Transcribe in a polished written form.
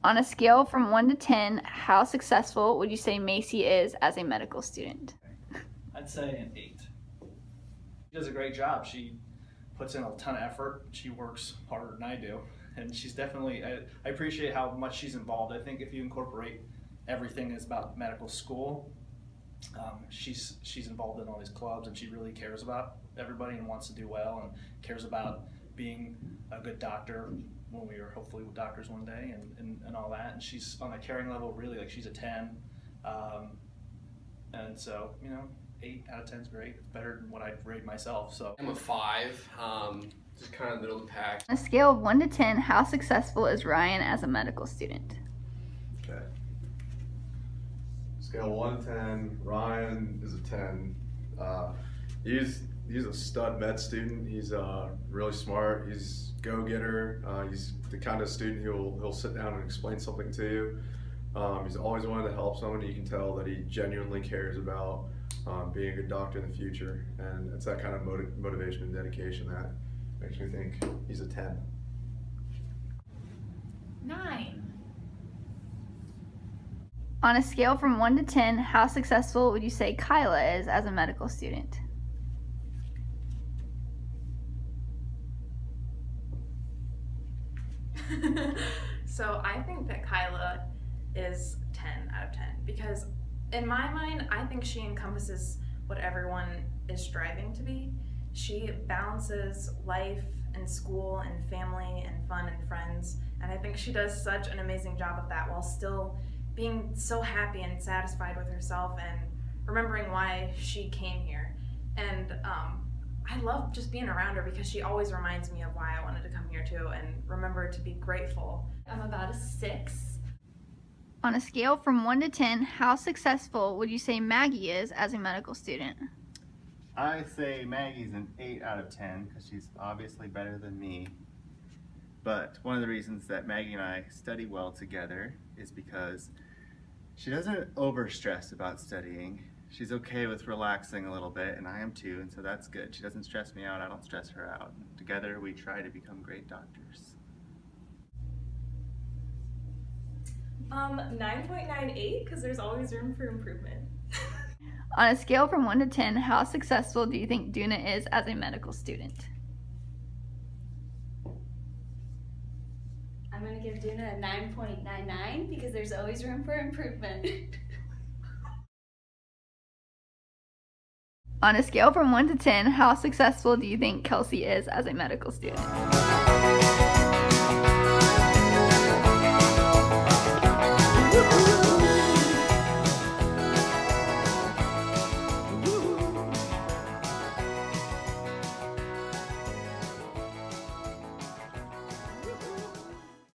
On a scale from 1 to 10, how successful would you say Macy is as a medical student? I'd say an 8. She does a great job. She puts in a ton of effort. She works harder than I do. And she's definitely, I appreciate how much she's involved. I think if you incorporate everything that's about medical school, she's involved in all these clubs, and she really cares about everybody and wants to do well and cares about being a good doctor when we are hopefully doctors one day, and all that. And she's on a caring level, really, like she's a 10. And so, 8 out of 10 is great. It's better than what I'd rate myself. So I'm a 5, just kind of middle of the pack. On a scale of 1 to 10, how successful is Ryan as a medical student? Okay. Scale 1 to 10, Ryan is a 10. He's a stud med student. He's really smart. He's go-getter. He's the kind of student who'll sit down and explain something to you. He's always wanted to help someone. You can tell that he genuinely cares about being a good doctor in the future, and it's that kind of motivation and dedication that makes me think he's a 10. 9. On a scale from 1 to 10, how successful would you say Kyla is as a medical student? So I think that Kyla is 10 out of 10 because in my mind, I think she encompasses what everyone is striving to be. She balances life and school and family and fun and friends, and I think she does such an amazing job of that while still being so happy and satisfied with herself and remembering why she came here. And I love just being around her because she always reminds me of why I wanted to come here too, and remember to be grateful. I'm about a 6. On a scale from 1 to 10, how successful would you say Maggie is as a medical student? I say Maggie's an 8 out of 10 because she's obviously better than me. But one of the reasons that Maggie and I study well together is because she doesn't overstress about studying. She's okay with relaxing a little bit, and I am too, and so that's good. She doesn't stress me out, I don't stress her out. Together we try to become great doctors. 9.98 because there's always room for improvement. On a scale from 1 to 10, how successful do you think Duna is as a medical student? I'm going to give Duna a 9.99 because there's always room for improvement. On a scale from 1 to 10, how successful do you think Kelsey is as a medical student?